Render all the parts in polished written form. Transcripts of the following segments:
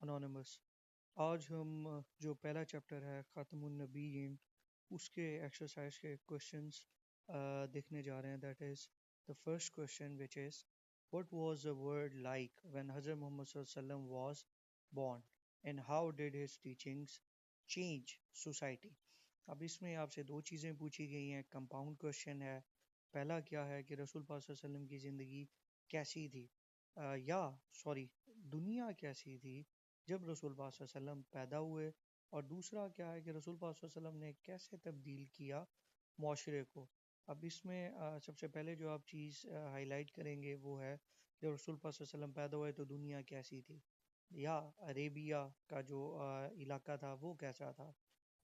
Anonymous آج ہم جو پہلا چیپٹر ہے خاتم النبیین اس کے ایکسرسائز کے کوشچنس دیکھنے جا رہے ہیں. That is the first question which is what was the world like when Hazrat Muhammad sallallahu alaihi wasallam was born and how did his teachings change society. اب اس میں آپ سے دو چیزیں پوچھی گئی ہیں. کمپاؤنڈ کوشچن ہے. پہلا کیا ہے کہ رسول پاک صلی اللہ علیہ وسلم کی زندگی کیسی تھی یا سوری دنیا کیسی تھی جب رسول پاک صلی اللہ علیہ وسلم پیدا ہوئے, اور دوسرا کیا ہے کہ رسول پاک صلی اللہ علیہ وسلم نے کیسے تبدیل کیا معاشرے کو. اب اس میں سب سے پہلے جو آپ چیز ہائی لائٹ کریں گے وہ ہے کہ رسول پاک صلی اللہ علیہ وسلم پیدا ہوئے تو دنیا کیسی تھی, یا عربیہ کا جو علاقہ تھا وہ کیسا تھا.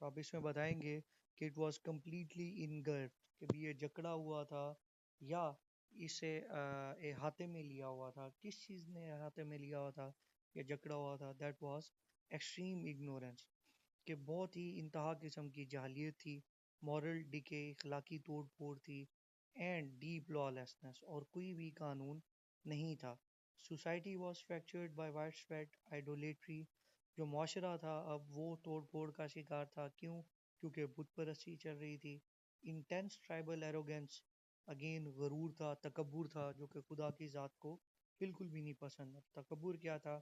تو آپ اس میں بتائیں گے کہ اٹ واز کمپلیٹلی انگرڈ, کہ بھی یہ جکڑا ہوا تھا یا اسے احاطے میں لیا ہوا تھا. کس چیز نے احاطے میں لیا ہوا تھا یا جکڑا ہوا تھا؟ دیٹ واز ایکسٹریم اگنورینس, کہ بہت ہی انتہا قسم کی جہلیت تھی, مورل ڈکے, اخلاقی توڑ پھوڑ تھی, اینڈ ڈیپ لا لیسنس, اور کوئی بھی قانون نہیں تھا. Society was fractured by wide spread idolatry, جو معاشرہ تھا اب وہ توڑ پھوڑ کا شکار تھا. کیوں؟ کیونکہ بت پرستی چل رہی تھی. انٹینس ٹرائبل ایروگینس, اگین غرور تھا, تکبر تھا, جو کہ خدا کی ذات کو بالکل بھی نہیں پسند. تکبر کیا تھا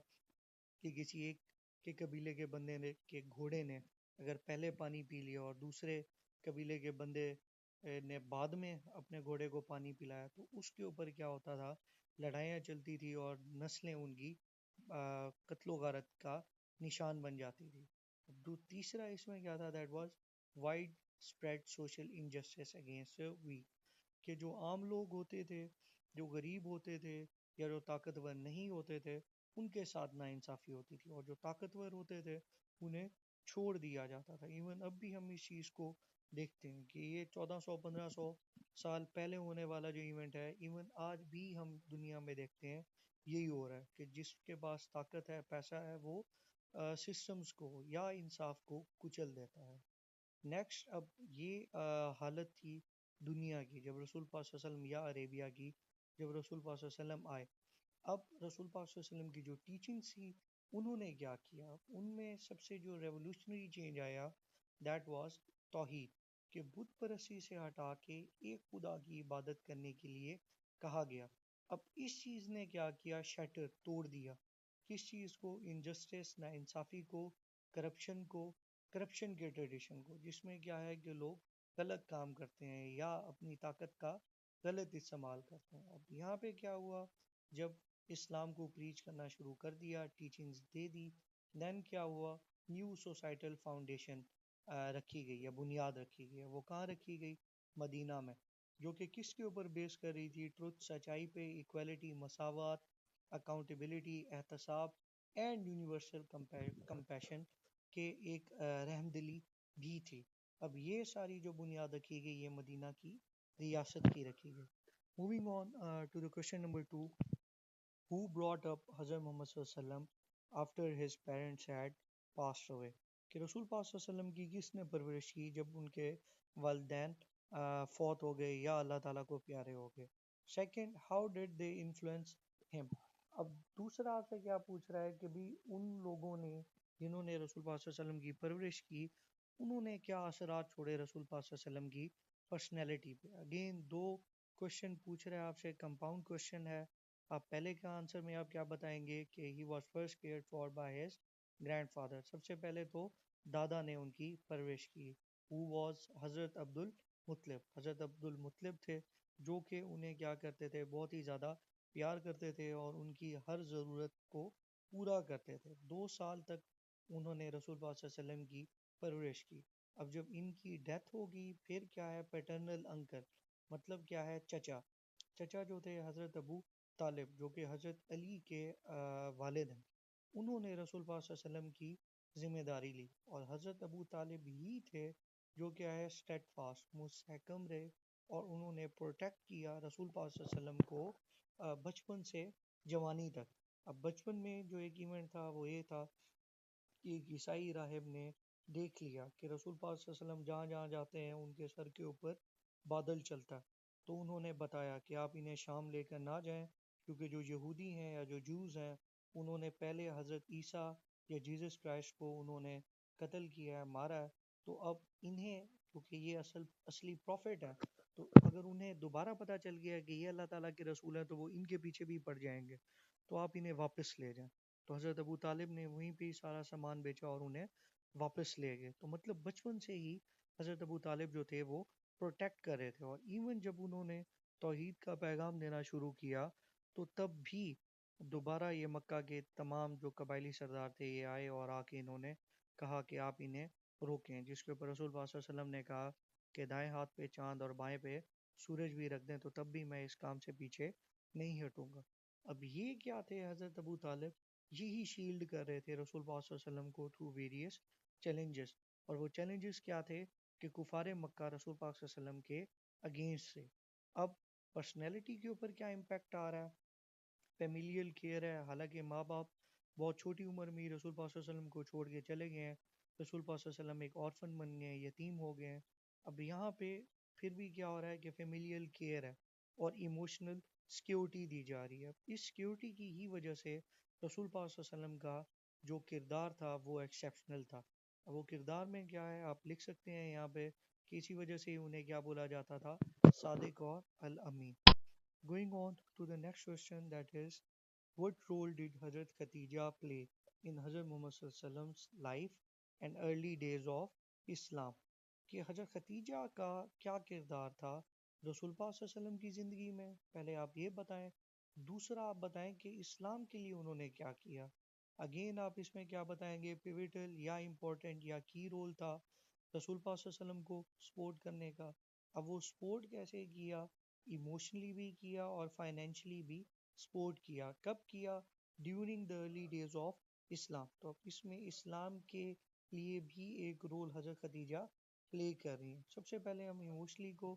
کہ کسی ایک کے قبیلے کے بندے نے کے گھوڑے نے اگر پہلے پانی پی لیا اور دوسرے قبیلے کے بندے نے بعد میں اپنے گھوڑے کو پانی پلایا, تو اس کے اوپر کیا ہوتا تھا, لڑائیاں چلتی تھی اور نسلیں ان کی قتل و غارت کا نشان بن جاتی تھی. تیسرا اس میں کیا تھا, that was widespread social injustice against weak, کہ جو عام لوگ ہوتے تھے, جو غریب ہوتے تھے یا جو طاقتور نہیں ہوتے تھے, ان کے ساتھ ناانصافی ہوتی تھی, اور جو طاقتور ہوتے تھے انہیں چھوڑ دیا جاتا تھا. ایون اب بھی ہم اس چیز کو دیکھتے ہیں کہ یہ 1400 1500 سال پہلے ہونے والا جو ایونٹ ہے, ایون آج بھی ہم دنیا میں دیکھتے ہیں یہی ہو رہا ہے, کہ جس کے پاس طاقت ہے, پیسہ ہے, وہ سسٹمز کو یا انصاف کو کچل دیتا ہے. نیکسٹ, اب یہ حالت تھی دنیا کی جب رسول پاک صلی اللہ علیہ وسلم, یا عربیہ کی جب رسول پاک صلی اللہ علیہ وسلم آئے. اب رسول پاک صلی اللہ علیہ وسلم کی جو ٹیچنگ تھی انہوں نے کیا کیا, ان میں سب سے جو ریولوشنری چینج آیا دیٹ واز توحید, کہ بت پرستی سے ہٹا کے ایک خدا کی عبادت کرنے کے لیے کہا گیا. اب اس چیز نے کیا کیا, شٹر توڑ دیا. کس چیز کو؟ انجسٹس, ناانصافی کو, کرپشن کو, کرپشن کے ٹریڈیشن کو, جس میں کیا ہے کہ لوگ غلط کام کرتے ہیں یا اپنی طاقت کا غلط استعمال کرتے ہیں. اب یہاں پہ کیا ہوا, جب اسلام کو پریچ کرنا شروع کر دیا, ٹیچنگز دے دی, دین کیا ہوا, نیو سوسائٹل فاؤنڈیشن رکھی گئی یا بنیاد رکھی گئی. وہ کہاں رکھی گئی؟ مدینہ میں, جو کہ کس کے اوپر بیس کر رہی تھی؟ ٹروتھ, سچائی پہ, ایکویلٹی, مساوات, اکاؤنٹیبلٹی, احتساب, اینڈ یونیورسل کمپیشن, کے ایک رحم دلی بھی تھی. اب یہ ساری جو بنیاد رکھی گئی یہ مدینہ کی ریاست کی رکھی گئی. Moving on to the question number 2, who brought up حضرت محمد صلی اللہ علیہ وسلم after his parents had passed away, کہ رسول پاک صلی اللہ علیہ وسلم کی کس نے پرورش کی جب ان کے والدین فوت ہو گئے یا اللہ تعالیٰ کو پیارے ہو گئے. Second, how did they influence him. اب دوسرا آپ سے کیا پوچھ رہا ہے کہ بھی ان لوگوں نے جنہوں نے رسول پاک صلی اللہ علیہ وسلم کی پرورش کی, انہوں نے کیا اثرات چھوڑے رسول پاک صلی اللہ علیہ وسلم کی پرسنالٹی پہ. اگین دو کوشچن پوچھ رہے ہیں آپ سے, کمپاؤنڈ کوشچن ہے. آپ پہلے کا آنسر میں آپ کیا بتائیں گے کہ he was first cared for by his grandfather, سب سے پہلے تو دادا نے ان کی پرورش کی. ہو واز حضرت عبد المطلب, حضرت عبد المطلب تھے جو کہ انہیں کیا کرتے تھے, بہت ہی زیادہ پیار کرتے تھے اور ان کی ہر ضرورت کو پورا کرتے تھے. 2 سال تک انہوں نے رسول پاک صلی اللہ علیہ وسلم کی پرورش کی. اب جب ان کی ڈیتھ ہوگی پھر کیا ہے, پیٹرنل انکل, مطلب کیا ہے, چچا. چچا جو تھے حضرت ابو طالب, جو کہ حضرت علی کے والد ہیں, انہوں نے رسول پاک صلی اللہ علیہ وسلم کی ذمہ داری لی. اور حضرت ابو طالب ہی تھے جو کیا ہے, اسٹیٹ فاسٹ, مستحکم رہے, اور انہوں نے پروٹیکٹ کیا رسول پاک صلی اللہ علیہ وسلم کو بچپن سے جوانی تک. اب بچپن میں جو ایک ایونٹ تھا وہ یہ تھا کہ ایک عیسائی راہب نے دیکھ لیا کہ رسول پاک صلی اللہ علیہ وسلم جہاں جہاں جاتے ہیں ان کے سر کے اوپر بادل چلتا ہے. تو انہوں نے بتایا کہ آپ انہیں شام لے کر نہ جائیں, کیونکہ جو یہودی ہیں یا جو جوز ہیں انہوں نے پہلے حضرت عیسیٰ یا جیزس کرائسٹ کو انہوں نے قتل کیا ہے، مارا ہے، تو اب انہیں، کیونکہ یہ اصلی پروفٹ ہے، تو اگر انہیں دوبارہ پتہ چل گیا کہ یہ اللہ تعالیٰ کے رسول ہیں تو وہ ان کے پیچھے بھی پڑ جائیں گے، تو آپ انہیں واپس لے جائیں۔ تو حضرت ابو طالب نے وہیں پہ ہی سارا سامان بیچا اور انہیں واپس لے گئے۔ تو مطلب بچپن سے ہی حضرت ابو طالب جو تھے وہ پروٹیکٹ کر رہے تھے، اور ایون جب انہوں نے توحید کا پیغام دینا شروع کیا تو تب بھی دوبارہ یہ مکہ کے تمام جو قبائلی سردار تھے یہ آئے اور آ کے انہوں نے کہا کہ آپ انہیں روکیں، جس کے اوپر رسول پاک صلی اللہ علیہ وسلم نے کہا کہ دائیں ہاتھ پہ چاند اور بائیں پہ سورج بھی رکھ دیں تو تب بھی میں اس کام سے پیچھے نہیں ہٹوں گا۔ اب یہ کیا تھے حضرت ابو طالب، یہی شیلڈ کر رہے تھے رسول پاک صلی اللہ علیہ وسلم کو تھرو ویریس چیلنجز، اور وہ چیلنجز کیا تھے کہ کفار مکہ رسول پاک صلی اللہ علیہ وسلم کے اگینسٹ سے۔ اب پرسنالٹی کے اوپر کیا امپیکٹ آ رہا ہے؟ فیملیل کیئر ہے، حالانکہ ماں باپ بہت چھوٹی عمر میں ہی رسول پاک صلی اللہ علیہ وسلم کو چھوڑ کے چلے گئے ہیں، رسول پاک صلی اللہ علیہ وسلم ایک آرفن بن گئے ہیں، یتیم ہو گئے ہیں۔ اب یہاں پہ پھر بھی کیا ہو رہا ہے کہ فیملیل کیئر ہے اور ایموشنل سیکیورٹی دی جا رہی ہے۔ اس سیکیورٹی کی ہی وجہ سے رسول پاک صلی اللہ علیہ وسلم کا جو کردار تھا وہ ایکسیپشنل تھا۔ اب وہ کردار میں کیا ہے آپ لکھ سکتے ہیں یہاں پہ کہ اسی وجہ سے انہیں کیا بولا جاتا تھا، صادق اور الامین۔ Going on to the next question, that is, what role did Hazrat Khatija play in Hazrat Muhammad Sallallahu Alaihi Wasallam's life and early days of Islam؟ کہ حضرت ختیجہ کا کیا کردار تھا رسول پاک صلی اللہ علیہ وسلم کی زندگی میں، پہلے آپ یہ بتائیں۔ دوسرا آپ بتائیں کہ اسلام کے لیے انہوں نے کیا کیا۔ اگین آپ اس میں کیا بتائیں گے، پیوٹل یا امپورٹنٹ یا کی رول تھا رسول پاک صلی اللہ علیہ وسلم کو سپورٹ کرنے کا۔ اب وہ سپورٹ کیسے کیا، ایموشنلی بھی کیا اور فائنینشلی بھی سپورٹ کیا۔ کب کیا؟ During the early days of Islam. تو اب اس میں اسلام کے لیے بھی ایک رول حضرت خدیجہ پلے کر رہی ہیں۔ سب سے پہلے ہم ایموشنلی کو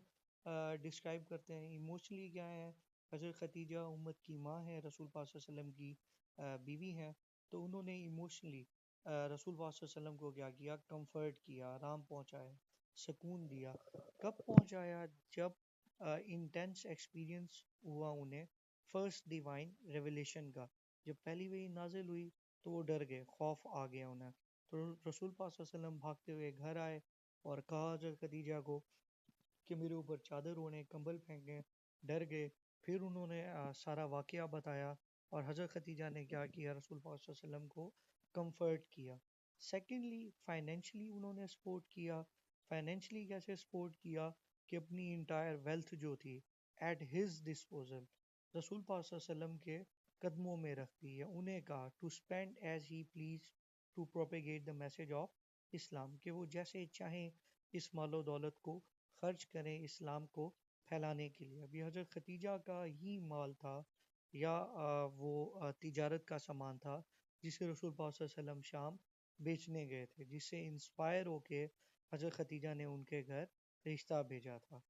ڈسکرائب کرتے ہیں۔ ایموشنلی کیا ہے، حضرت خدیجہ امت کی ماں ہے، رسول پاک صلی اللہ علیہ وسلم کی بیوی ہیں، تو انہوں نے ایموشنلی رسول پاک صلی اللہ علیہ وسلم کو کیا کیا، کمفرٹ کیا، آرام پہنچایا، سکون دیا۔ کب پہنچایا؟ جب انٹینس ایکسپیرینس ہوا انہیں فرسٹ ڈیوائن ریویلیشن کا، جب پہلی وہی نازل ہوئی تو وہ ڈر گئے، خوف آ گیا انہیں، تو رسول پاک صلی اللہ علیہ وسلم بھاگتے ہوئے گھر آئے اور کہا حضرت خدیجہ کو کہ میرے اوپر چادر اوڑھیں، کمبل پھینکیں، ڈر گئے۔ پھر انہوں نے سارا واقعہ بتایا اور حضرت خدیجہ نے کیا کیا، رسول پاک صلی اللہ علیہ وسلم کو کمفرٹ کیا۔ سیکنڈلی فائنینشلی انہوں نے سپورٹ کیا۔ فائنینشلی کیسے سپورٹ کیا کہ اپنی انٹائر ویلتھ جو تھی ایٹ ہز ڈسپوزل رسول پاک صلی اللہ علیہ وسلم کے قدموں میں رکھ دی ہے، انہیں کہا to spend as he please to propagate the message of Islam, کہ وہ جیسے چاہیں اس مال و دولت کو خرچ کریں اسلام کو پھیلانے کے لیے۔ ابھی حضرت ختیجہ کا ہی مال تھا یا وہ تجارت کا سامان تھا جسے رسول پاک صلی اللہ علیہ وسلم شام بیچنے گئے تھے، جس سے انسپائر ہو کے حضرت ختیجہ نے ان کے گھر رشتہ بھیجا تھا۔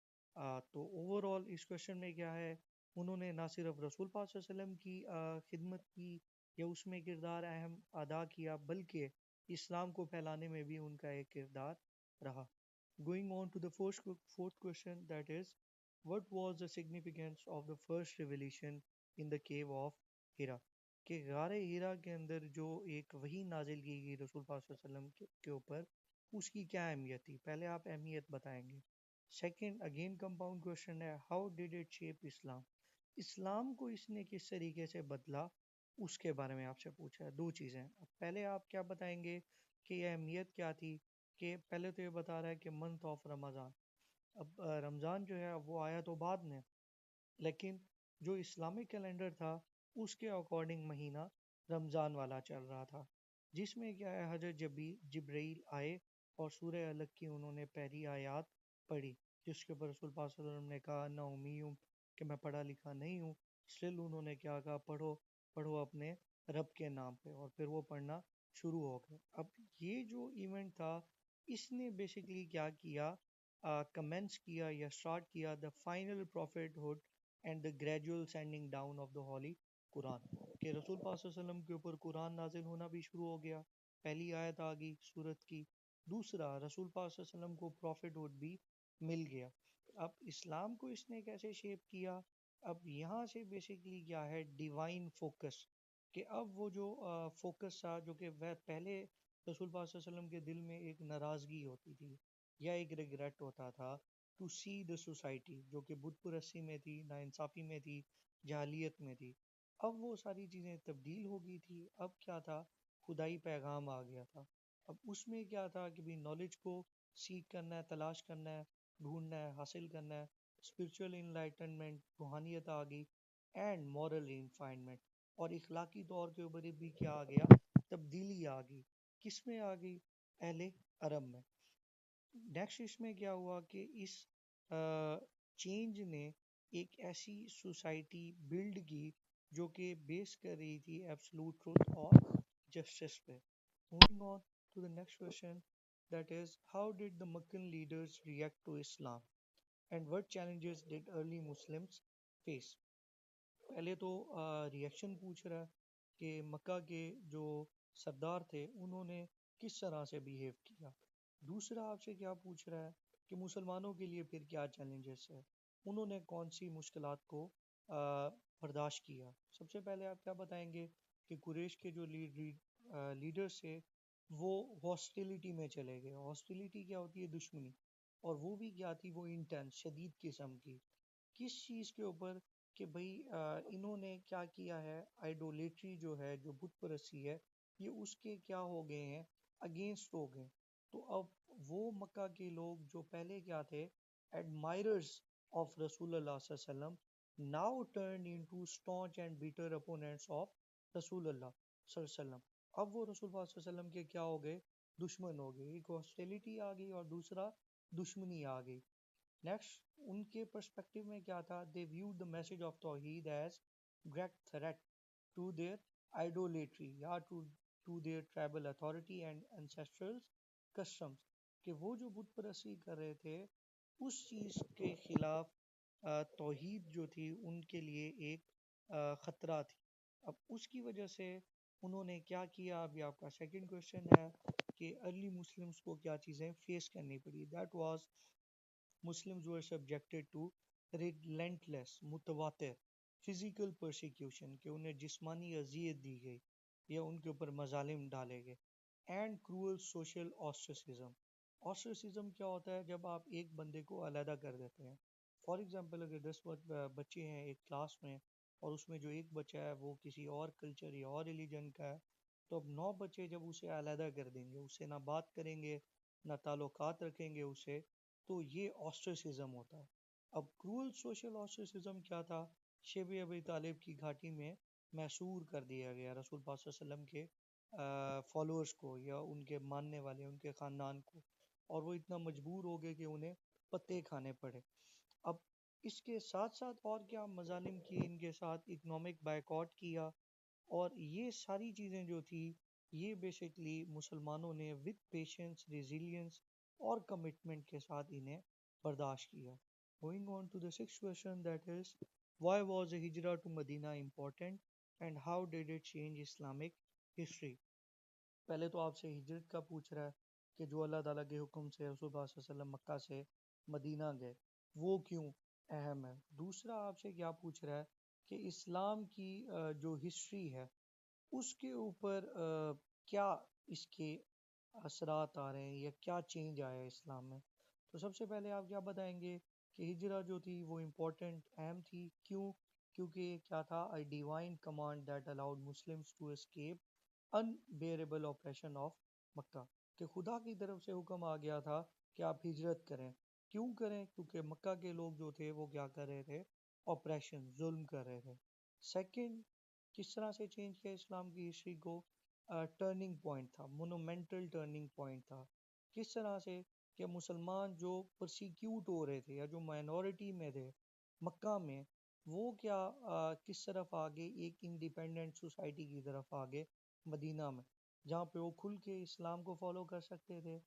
تو اوور آل اس کوشچن میں کیا ہے، انہوں نے نہ صرف رسول پاک صلی اللہ علیہ وسلم کی خدمت کی یا اس میں کردار اہم ادا کیا، بلکہ اسلام کو پھیلانے میں بھی ان کا ایک کردار رہا۔ Going on to the fourth question, that is, what was the significance of the first revelation in the cave of Hira؟ کہ غار ہیرا کے اندر جو ایک وحی نازل کی گئی رسول پاک صلی اللہ علیہ وسلم کے اوپر، اس کی کیا اہمیت تھی، پہلے آپ اہمیت بتائیں گے۔ سیکنڈ اگین کمپاؤنڈ کوشچن ہے، ہاؤ ڈیڈ اٹ شیپ اسلام؟ اسلام کو اس نے کس طریقے سے بدلا، اس کے بارے میں آپ سے پوچھا ہے۔ دو چیزیں، پہلے آپ کیا بتائیں گے کہ یہ اہمیت کیا تھی، کہ پہلے تو یہ بتا رہا ہے کہ منتھ آف رمضان، اب رمضان جو ہے وہ آیا تو بعد میں، لیکن جو اسلامک کیلنڈر تھا اس کے اکارڈنگ مہینہ رمضان والا چل رہا تھا، جس میں کیا ہے حضرت جبرائیل آئے اور سورہ الگ کی انہوں نے پہلی آیات پڑھی، جس کے اوپر رسول پاک صلی اللہ علیہ وسلم نے کہا نا امی ہوں کہ میں پڑھا لکھا نہیں ہوں، اسٹل انہوں نے کیا کہا، پڑھو پڑھو اپنے رب کے نام پہ، اور پھر وہ پڑھنا شروع ہو گئے۔ اب یہ جو ایونٹ تھا اس نے بیسیکلی کیا کیا، کمنس کیا یا سٹارٹ کیا the final prophethood and the gradual sending down of the holy قرآن، کہ رسول پاک صلی اللہ علیہ وسلم کے اوپر قرآن نازل ہونا بھی شروع ہو گیا، پہلی آیت آ گئی سورت کی۔ دوسرا رسول پاک صلی اللہ علیہ وسلم کو پروفٹ ہوڈ بھی مل گیا۔ اب اسلام کو اس نے کیسے شیپ کیا، اب یہاں سے بیسیکلی کیا ہے ڈیوائن فوکس، کہ اب وہ جو فوکس تھا جو کہ وہ پہلے رسول پاک صلی اللہ علیہ وسلم کے دل میں ایک ناراضگی ہوتی تھی یا ایک ریگریٹ ہوتا تھا ٹو سی دا سوسائٹی جو کہ بت پرستی میں تھی، ناانصافی میں تھی، جاہلیت میں تھی، اب وہ ساری چیزیں تبدیل ہو گئی تھی. اب کیا تھا؟ خدائی پیغام آ گیا تھا. اب اس میں کیا تھا کہ بھی نالج کو سیکھ کرنا ہے، تلاش کرنا ہے، ڈھونڈنا ہے، حاصل کرنا ہے. اسپرچل انلائٹنمنٹ، روحانیت آ گئی، اینڈ مورل ریفائنمنٹ، اور اخلاقی طور کے اوپر بھی کیا آ گیا؟ تبدیلی آ گئی. کس میں آ گئی؟ اہل عرب میں. نیکسٹ اس میں کیا ہوا کہ اس چینج نے ایک ایسی سوسائٹی بلڈ کی جو کہ بیس کر رہی تھی ایبسلوٹ ٹروتھ اور جسٹس پہ. Moving on to the next question, that is, how did the Meccan leaders react to Islam and what challenges did early Muslims face? پہلے تو ریئیکشن پوچھ رہا ہے کہ مکہ کے جو سردار تھے انہوں نے کس طرح سے بیہیو کیا. دوسرا آپ سے کیا پوچھ رہا ہے کہ مسلمانوں کے لیے پھر کیا چیلنجز ہے، انہوں نے کون سی مشکلات کو برداشت کیا. سب سے پہلے آپ کیا بتائیں گے کہ قریش کے جو لیڈرز تھے وہ ہاسٹیلیٹی میں چلے گئے. ہاسٹیلیٹی کیا ہوتی ہے؟ دشمنی. اور وہ بھی کیا تھی؟ وہ انٹینس، شدید قسم کی. کس چیز کے اوپر؟ کہ بھئی انہوں نے کیا کیا ہے، آئیڈولیٹری جو ہے، جو بت پرستی ہے، یہ اس کے کیا ہو گئے ہیں؟ اگینسٹ ہو گئے. تو اب وہ مکہ کے لوگ جو پہلے کیا تھے؟ ایڈمائررز آف رسول اللہ صلی اللہ علیہ وسلم، now turn into staunch and bitter opponents of رسول اللہ صلی اللہ علیہ وسلم. اب وہ رسول اللہ صلی اللہ علیہ وسلم کے کیا ہو گئے؟ دشمن ہو گئے. ایک ہاسٹیلیٹی آ گئی اور دوسرا دشمنی آ گئی. نیکسٹ ان کے پرسپیکٹو میں کیا تھا؟ They view the message of توحید as direct threat to their idolatry یا to their tribal authority and ancestral customs. کہ وہ جو بت پرستی کر رہے تھے اس چیز کے خلاف توحید جو تھی ان کے لیے ایک خطرہ تھی. اب اس کی وجہ سے انہوں نے کیا کیا؟ ابھی آپ کا سیکنڈ کوشچن ہے کہ ارلی مسلمس کو کیا چیزیں فیس کرنی پڑی. That was Muslims were subjected to relentless متواتر physical persecution کہ انہیں جسمانی اذیت دی گئی یا ان کے اوپر مظالم ڈالے گئے. And cruel social ostracism. ostracism کیا ہوتا ہے؟ جب آپ ایک بندے کو علیحدہ کر دیتے ہیں. فار ایگزامپل اگر 10 بچے ہیں ایک کلاس میں اور اس میں جو ایک بچہ ہے وہ کسی اور کلچر یا اور ریلیجن کا ہے، تو اب 9 بچے جب اسے علیحدہ کر دیں گے، اسے نہ بات کریں گے، نہ تعلقات رکھیں گے اسے، تو یہ آسٹریسزم ہوتا ہے. اب کرول سوشل آسٹریسزم کیا تھا؟ شیب ابی طالب کی گھاٹی میں محصور کر دیا گیا رسول پاک صلی اللہ علیہ وسلم کے فالوورز کو یا ان کے ماننے والے ان کے خاندان کو، اور وہ اتنا مجبور ہو گئے کہ انہیں پتے کھانے پڑے. اب اس کے ساتھ ساتھ اور کیا مظالم کیے ان کے ساتھ؟ اکنامک بائیکاٹ کیا. اور یہ ساری چیزیں جو تھی یہ بیسکلی مسلمانوں نے ود پیشنس، ریزیلینس اور کمٹمنٹ کے ساتھ انہیں برداشت کیا. Going on to the sixth question, that is, why was the hijrah to Medina important and how did it change Islamic history? پہلے تو آپ سے ہجرت کا پوچھ رہا ہے کہ جو اللہ تعالیٰ کے حکم سے رسول اللہ صلی اللہ علیہ وسلم مکہ سے مدینہ گئے وہ کیوں اہم ہے. دوسرا آپ سے کیا پوچھ رہا ہے کہ اسلام کی جو ہسٹری ہے اس کے اوپر کیا اس کے اثرات آ رہے ہیں یا کیا چینج آیا ہے اسلام میں. تو سب سے پہلے آپ کیا بتائیں گے کہ ہجرہ جو تھی وہ امپورٹنٹ، اہم تھی. کیوں؟ کیونکہ کیا تھا؟ a divine command that allowed Muslims to escape unbearable oppression of مکہ. کہ خدا کی طرف سے حکم آ گیا تھا کہ آپ ہجرت کریں. کیوں کریں؟ کیونکہ مکہ کے لوگ جو تھے وہ کیا کر رہے تھے؟ آپریشن، ظلم کر رہے تھے. سیکنڈ، کس طرح سے چینج کیا اسلام کی ہسٹری کو؟ ٹرننگ پوائنٹ تھا، مونومنٹل ٹرننگ پوائنٹ تھا. کس طرح سے؟ کہ مسلمان جو پرسیکیوٹ ہو رہے تھے یا جو مائنورٹی میں تھے مکہ میں، وہ کیا کس طرف آگے؟ ایک انڈیپینڈنٹ سوسائٹی کی طرف آگے مدینہ میں، جہاں پہ وہ کھل کے اسلام کو فالو کر سکتے تھے،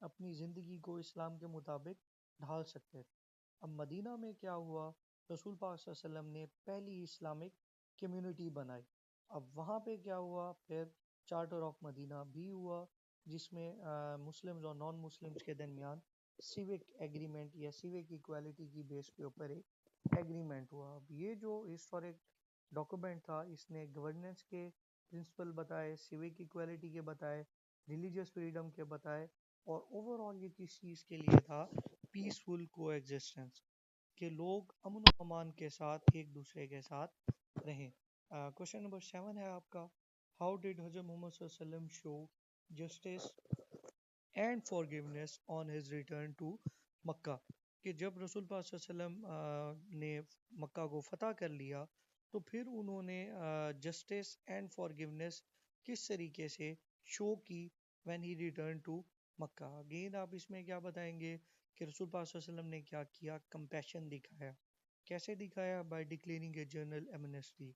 اپنی زندگی کو اسلام کے مطابق ڈھال سکتے تھے. اب مدینہ میں کیا ہوا؟ رسول پاک صلی اللہ علیہ وسلم نے پہلی اسلامک کمیونٹی بنائی. اب وہاں پہ کیا ہوا؟ پھر چارٹر آف مدینہ بھی ہوا جس میں مسلمز اور نان مسلمز کے درمیان سیوک ایگریمنٹ یا سیوک ایکوالٹی کی بیس کے اوپر ایک ایگریمنٹ ہوا. اب یہ جو ہسٹورک ڈاکومنٹ تھا اس نے گورننس کے پرنسپل بتائے، سیوک ایکویلٹی کے بتائے، ریلیجیس فریڈم کے بتائے، اور اوور آل یہ کس چیز کے لیے تھا؟ پیسفل کو ایگزسٹنس، کہ لوگ امن و امان کے ساتھ ایک دوسرے کے ساتھ رہیں۔ کوشچن نمبر 7 ہے آپ کا، ہاؤ ڈیڈ حضرت محمد صلی اللہ علیہ وسلم show justice and forgiveness on his return to Mecca? کہ جب رسول پاک صلی اللہ علیہ وسلم نے مکہ کو فتح کر لیا تو پھر انہوں نے جسٹس اینڈ فارگیونیس کس طریقے سے شو کی when he returned to Mecca? Again آپ اس میں کیا بتائیں گے کہ رسول پاک صلی اللہ علیہ وسلم نے کیا کیا؟ کمپیشن دکھایا۔ کیسے دکھایا؟ By declaring a general Amnesty,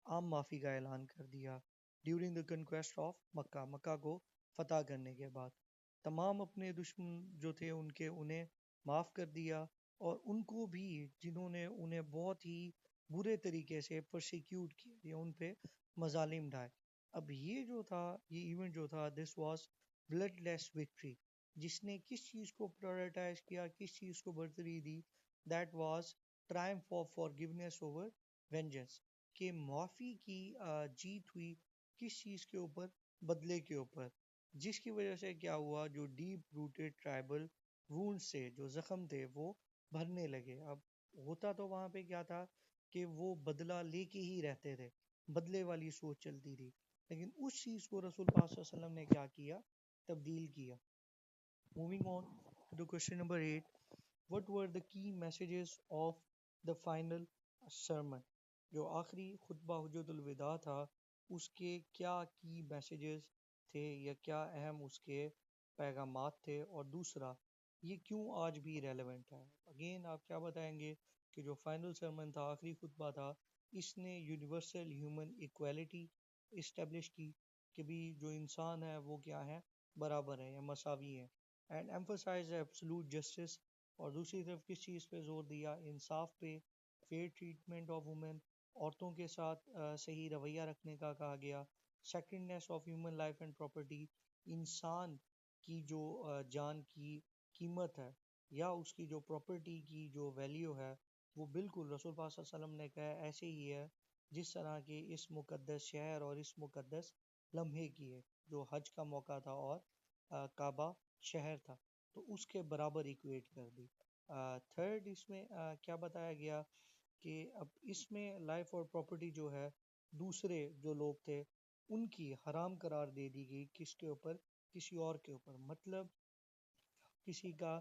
عام معافی کا اعلان کر دیا ڈیورنگ دا کنکویسٹ آف مکہ، مکہ کو فتح کرنے کے بعد تمام اپنے دشمن جو تھے ان کے انہیں معاف کر دیا، اور ان کو بھی جنہوں نے انہیں بہت ہی برے طریقے سے پرسیکیوٹ کیا یا ان پہ مظالم ڈھائے۔ اب یہ جو تھا، یہ ایونٹ جو تھا، this was bloodless victory, جس نے کس چیز کو پرائورٹائز کیا، کس چیز کو برتری دی؟ That was triumph of forgiveness over vengeance, کہ معافی کی جیت ہوئی کس چیز کے اوپر؟ بدلے کے اوپر، جس کی وجہ سے کیا ہوا؟ جو ڈیپ روٹیڈ ٹرائبل وونڈ سے جو زخم تھے وہ بھرنے لگے۔ اب ہوتا تو وہاں پہ کیا تھا کہ وہ بدلہ لے کے ہی رہتے تھے، بدلے والی سوچ چلتی تھی، لیکن اس چیز کو رسول پاک صلی اللہ علیہ وسلم نے کیا کیا؟ تبدیل کیا۔ Moving on to question number 8، what were the key messages of the final sermon؟ جو آخری خطبہ حجۃ الوداع تھا اس کے کیا کی میسیجز تھے یا کیا اہم اس کے پیغامات تھے؟ اور دوسرا، یہ کیوں آج بھی ریلیونٹ ہے؟ اگین آپ کیا بتائیں گے کہ جو فائنل سرمن تھا، آخری خطبہ تھا، اس نے یونیورسل ہیومن ایکویلٹی اسٹیبلش کی، کہ بھی جو انسان ہے وہ کیا ہے؟ برابر ہے یا مساوی ہے، اینڈ ایمفسائز ایبسولوٹ جسٹس، اور دوسری طرف کس چیز پہ زور دیا؟ انصاف پہ، فیئر ٹریٹمنٹ آف وومن، عورتوں کے ساتھ صحیح رویہ رکھنے کا کہا گیا، sacredness of human life and property, انسان کی جو جان کی قیمت ہے یا اس کی جو پراپرٹی کی جو ویلیو ہے وہ بالکل رسول پاک صلی اللہ علیہ وسلم نے کہا ایسے ہی ہے جس طرح کہ اس مقدس شہر اور اس مقدس لمحے کی ہے، جو حج کا موقع تھا اور کعبہ شہر تھا، تو اس کے برابر ایکویٹ کر دی۔ تھرڈ اس میں کیا بتایا گیا کہ اب اس میں لائف اور پراپرٹی جو ہے دوسرے جو لوگ تھے ان کی حرام قرار دے دی گئی، کس کے اوپر؟ کسی اور کے اوپر، مطلب کسی کا،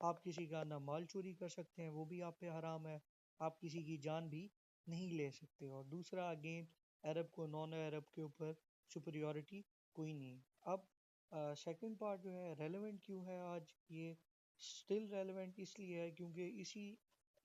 آپ کسی کا نہ مال چوری کر سکتے ہیں، وہ بھی آپ پہ حرام ہے، آپ کسی کی جان بھی نہیں لے سکتے، اور دوسرا اگین عرب کو نان عرب کے اوپر سپریورٹی کوئی نہیں۔ اب سیکنڈ پارٹ جو ہے ریلیونٹ کیوں ہے آج؟ یہ اسٹل ریلیونٹ اس لیے ہے کیونکہ اسی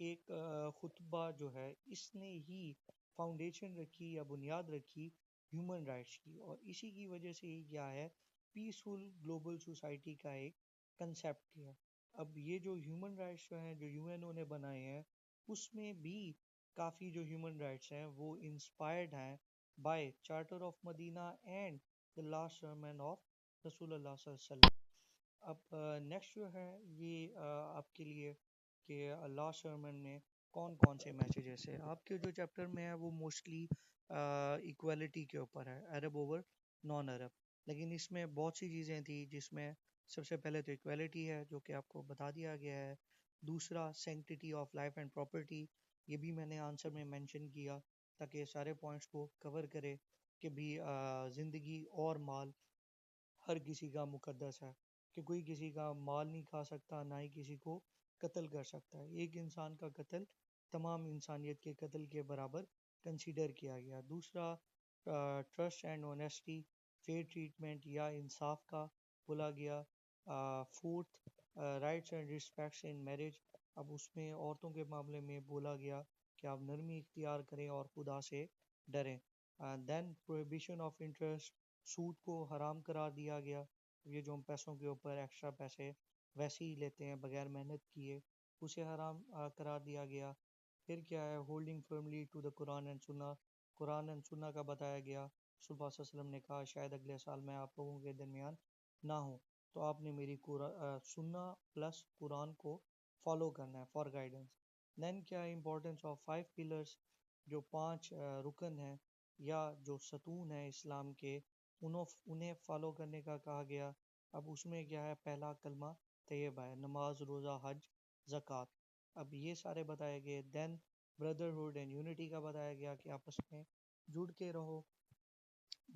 ایک خطبہ جو ہے اس نے ہی فاؤنڈیشن رکھی یا بنیاد رکھی ہیومن رائٹس کی، اور اسی کی وجہ سے ہی کیا ہے؟ پیسفل گلوبل سوسائٹی کا ایک کنسیپٹ کیا۔ اب یہ جو ہیومن رائٹس جو ہیں جو یو این او نے بنائے ہیں اس میں بھی کافی جو ہیومن رائٹس ہیں وہ انسپائرڈ ہیں by charter of Medina and the last sermon of رسول اللہ صلی اللہ علیہ وسلم۔ اب نیکسٹ جو ہے یہ آپ کے لیے کہ لاسٹ سرمن میں کون کون سے میسیجز ہیں؟ آپ کے جو چیپٹر میں ہے وہ موسٹلی ایکویلٹی کے اوپر ہے، عرب اوور نان عرب، لیکن اس میں بہت سی چیزیں تھیں جس میں سب سے پہلے تو ایکویلٹی ہے جو کہ آپ کو بتا دیا گیا ہے، دوسرا sanctity of life and property, یہ بھی میں نے آنسر میں مینشن کیا تاکہ سارے پوائنٹس کو کور کرے کہ بھی زندگی اور مال ہر کسی کا مقدس ہے، کہ کوئی کسی کا مال نہیں کھا سکتا، نہ ہی کسی کو قتل کر سکتا ہے، ایک انسان کا قتل تمام انسانیت کے قتل کے برابر کنسیڈر کیا گیا۔ دوسرا trust and honesty, fair treatment یا انصاف کا بولا گیا۔ Fourth rights and respects in marriage, اب اس میں عورتوں کے معاملے میں بولا گیا کہ آپ نرمی اختیار کریں اور خدا سے ڈریں۔ دین پروہیبیشن آف انٹرسٹ، سود کو حرام قرار دیا گیا، یہ جو ہم پیسوں کے اوپر ایکسٹرا پیسے ویسے ہی لیتے ہیں بغیر محنت کیے اسے حرام قرار دیا گیا۔ پھر کیا ہے؟ Holding firmly to the Quran and Sunnah, Quran and سنہ کا بتایا گیا، رسول اللہ صلی اللہ علیہ وسلم نے کہا شاید اگلے سال میں آپ لوگوں کے درمیان نہ ہوں تو آپ نے میری سنہ پلس قرآن کو فالو کرنا ہے فار گائیڈنس۔ دین کیا ہے؟ امپورٹنس آف 5 پلرز، جو 5 رکن ہیں یا جو ستون ہے اسلام کے انہیں فالو کرنے کا کہا گیا. اب اس میں کیا ہے، پہلا کلمہ طیبہ ہے، نماز، روزہ، حج، زکوٰۃ. اب یہ سارے بتائے گئے. دین بردرہڈ اینڈ یونٹی کا بتایا گیا کہ آپس میں جڑ کے رہو.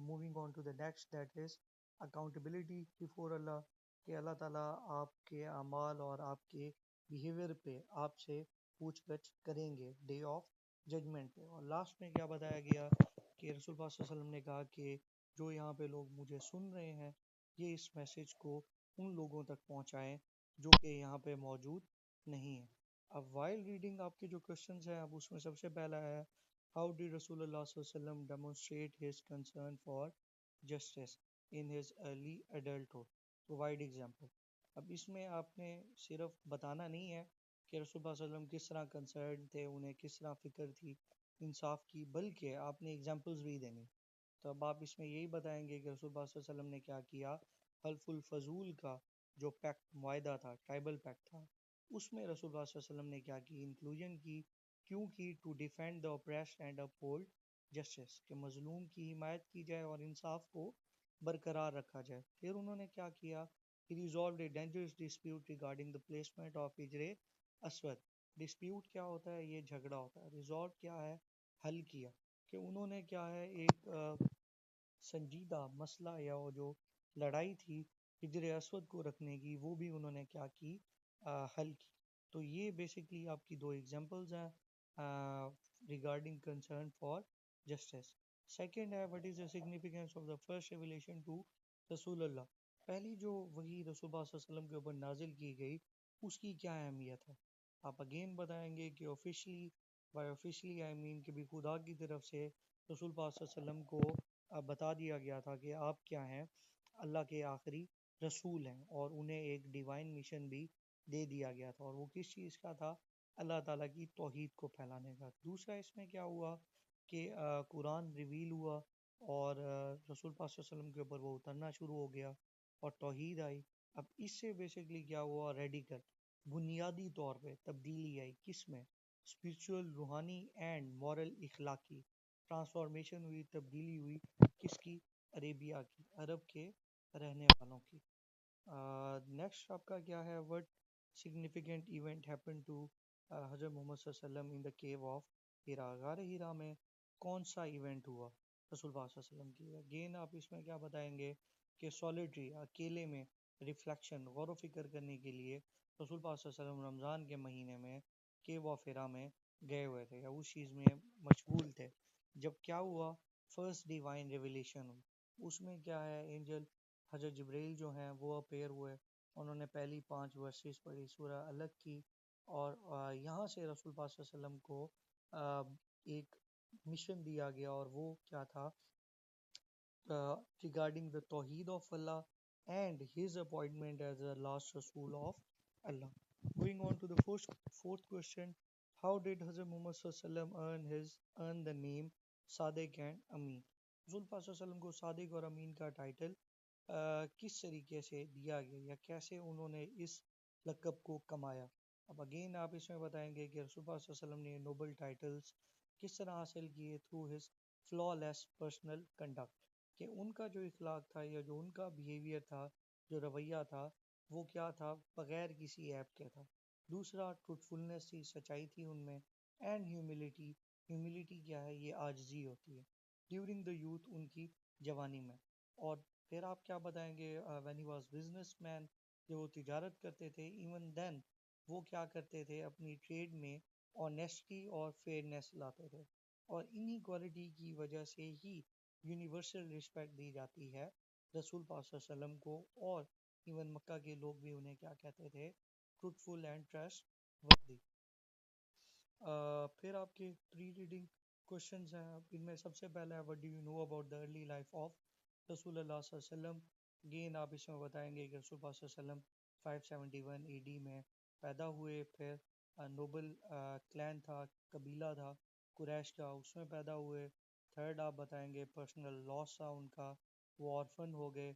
Moving on to the next that is accountability before اللہ، کہ اللہ تعالیٰ آپ کے اعمال اور آپ کے بیہیویئر پہ آپ سے پوچھ گچھ کریں گے ڈے آف ججمنٹ پہ. اور لاسٹ میں کیا بتایا گیا کہ رسول اللہ صلی اللہ علیہ وسلم نے کہا کہ جو یہاں پہ لوگ مجھے سن رہے ہیں یہ اس میسج کو ان لوگوں تک پہنچائیں جو کہ یہاں پہ موجود نہیں ہیں. اب وائل ریڈنگ آپ کے جو کوشچنز ہیں، اب اس میں سب سے پہلا ہے ہاؤ ڈی رسول اللہ صلی اللہ علیہ وسلم demonstrate his concern for justice in his early adulthood, provide example. اب اس میں آپ نے صرف بتانا نہیں ہے کہ رسول اللہ صلی اللہ علیہ وسلم کس طرح کنسرن تھے، انہیں کس طرح فکر تھی انصاف کی، بلکہ آپ نے ایگزامپلز بھی دینی. تو اب آپ اس میں یہی بتائیں گے کہ رسول اللہ صلی اللہ علیہ وسلم نے کیا کیا. حلف الفضول کا جو پیکٹ معاہدہ تھا، ٹرائبل پیکٹ تھا، اس میں رسول اللہ صلی اللہ علیہ وسلم نے کیا کی، انکلوژن کی. کیوں کی؟ To defend the oppressed and uphold justice, کہ مظلوم کی حمایت کی جائے اور انصاف کو برقرار رکھا جائے. پھر انہوں نے کیا کیا، he resolved a dangerous dispute regarding the placement of حجر اسود. ڈسپیوٹ کیا ہوتا ہے؟ یہ جھگڑا ہوتا ہے. ریزالو کیا ہے؟ حل کیا. کہ انہوں نے کیا ہے، ایک سنجیدہ مسئلہ یا وہ جو لڑائی تھی حجر اسود کو رکھنے کی، وہ بھی انہوں نے کیا کی، حل کی. تو یہ بیسکلی آپ کی دو ایگزامپلز ہیں regarding concern for justice. Second ہے what is the significance of the first revelation to رسول اللہ. پہلی جو وحی رسول اللہ صلی اللہ علیہ وسلم کے اوپر نازل کی گئی اس کی کیا اہمیت ہے. آپ اگین بتائیں گے کہ آفیشلی، بائی آفیشلی آئی مین کہ بھی خدا کی طرف سے رسول اللہ صلی اللہ علیہ وسلم کو بتا دیا گیا تھا کہ آپ کیا ہیں، اللہ کے آخری رسول ہیں، اور انہیں ایک ڈیوائن مشن بھی دے دیا گیا تھا. اور وہ کس چیز کا تھا؟ اللہ تعالیٰ کی توحید کو پھیلانے کا. دوسرا اس میں کیا ہوا کہ قرآن ریویل ہوا اور رسول اللہ صلی اللہ علیہ وسلم کے اوپر وہ اترنا شروع ہو گیا اور توحید آئی. اب اس سے بیسکلی کیا ہوا، ریڈیکل بنیادی طور پہ تبدیلی آئی. کس میں؟ اسپرچول، روحانی اینڈ مورل، اخلاقی ٹرانسفارمیشن ہوئی، تبدیلی ہوئی. کس کی؟ عربیہ کی، عرب کے رہنے والوں کی. نیکسٹ آپ کا کیا ہے، what significant event happen to Hazrat Muhammad صلی اللہ علیہ وسلم ان دا کیو آف ہیرا. غار ہیرا میں کون سا ایونٹ ہوا رسول اللہ صلی اللہ علیہ وسلم کی؟ اگین آپ اس میں کیا بتائیں گے کہ سولیٹری، اکیلے میں ریفلیکشن، غور و فکر کرنے کے لیے رسول اللہ صلی اللہ علیہ وسلم رمضان کے مہینے میں کیو آف ہیرا میں گئے ہوئے تھے یا اس چیز میں مشغول تھے. جب کیا ہوا، فرسٹ ڈیوائن ریویلیشن ہوئی. اس میں کیا ہے، اینجل حضرت جبرائیل جو ہیں وہ اپیئر ہوئے، انہوں نے پہلی 5 ورسز پڑھی، سورہ الگ کی. اور یہاں سے رسول اللہ صلی اللہ علیہ وسلم کو ایک مشن دیا گیا، اور وہ کیا تھا، regarding the توحید of Allah and his appointment as the last Rasul of Allah. Going on to the fourth question, how did Hazrat Muhammad صلی اللہ علیہ وسلم earn the name Sadiq and امین. رسول اللہ صلی اللہ علیہ وسلم کو صادق اور امین کا ٹائٹل کس طریقے سے دیا گیا یا کیسے انہوں نے اس لقب کو کمایا. اب اگین آپ اس میں بتائیں گے کہ رسول اللہ صلی اللہ علیہ وسلم نے نوبل ٹائٹلز کس طرح حاصل کیے، through his flawless personal conduct, کہ ان کا جو اخلاق تھا یا جو ان کا بیہیویئر تھا، جو رویہ تھا، وہ کیا تھا، بغیر کسی ایپ کے تھا. دوسرا ٹروتھفلنس تھی، سچائی تھی ان میں. اینڈ ہیوملٹی، ہیوملٹی کیا ہے، یہ عاجزی ہوتی ہے. ڈیورنگ دا یوتھ، ان کی جوانی میں. اور پھر آپ کیا بتائیں گے، when he was business man, جو وہ تجارت کرتے تھے، ایون دین وہ کیا کرتے تھے، اپنی ٹریڈ میں آنیسٹی اور فیئرنیس لاتے تھے. اور انہی کوالٹی کی وجہ سے ہی یونیورسل رسپیکٹ دی جاتی ہے رسول پاک صلی اللہ علیہ وسلم کو. اور ایون مکہ کے لوگ بھی انہیں کیا کہتے تھے، ٹروتھفل اینڈ ٹرسٹ وردی. پھر آپ کے پری ریڈنگ کوشچنز ہیں، ان میں سب سے پہلا ہے what do you know about the early life of رسول اللہ صلی اللہ علیہ وسلم. اگین آپ اس میں بتائیں گے کہ رسول اللہ صلی اللہ علیہ وسلم 571 اے ڈی میں پیدا ہوئے. پھر نوبل کلین تھا، قبیلہ تھا قریش کا، اس میں پیدا ہوئے. تھرڈ آپ بتائیں گے پرسنل لاس تھا ان کا، وہ آرفن ہو گئے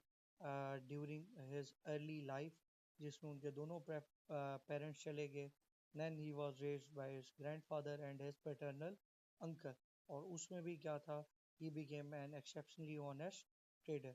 ڈیورنگ ہز ارلی لائف، جس میں ان کے دونوں پیرنٹس چلے گئے. Then he was raised by his grandfather and his paternal uncle. اور اس میں بھی کیا تھا، he became an exceptionally honest trader.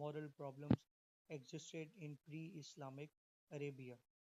moral problems existed in pre-Islamic Arabia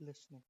listening.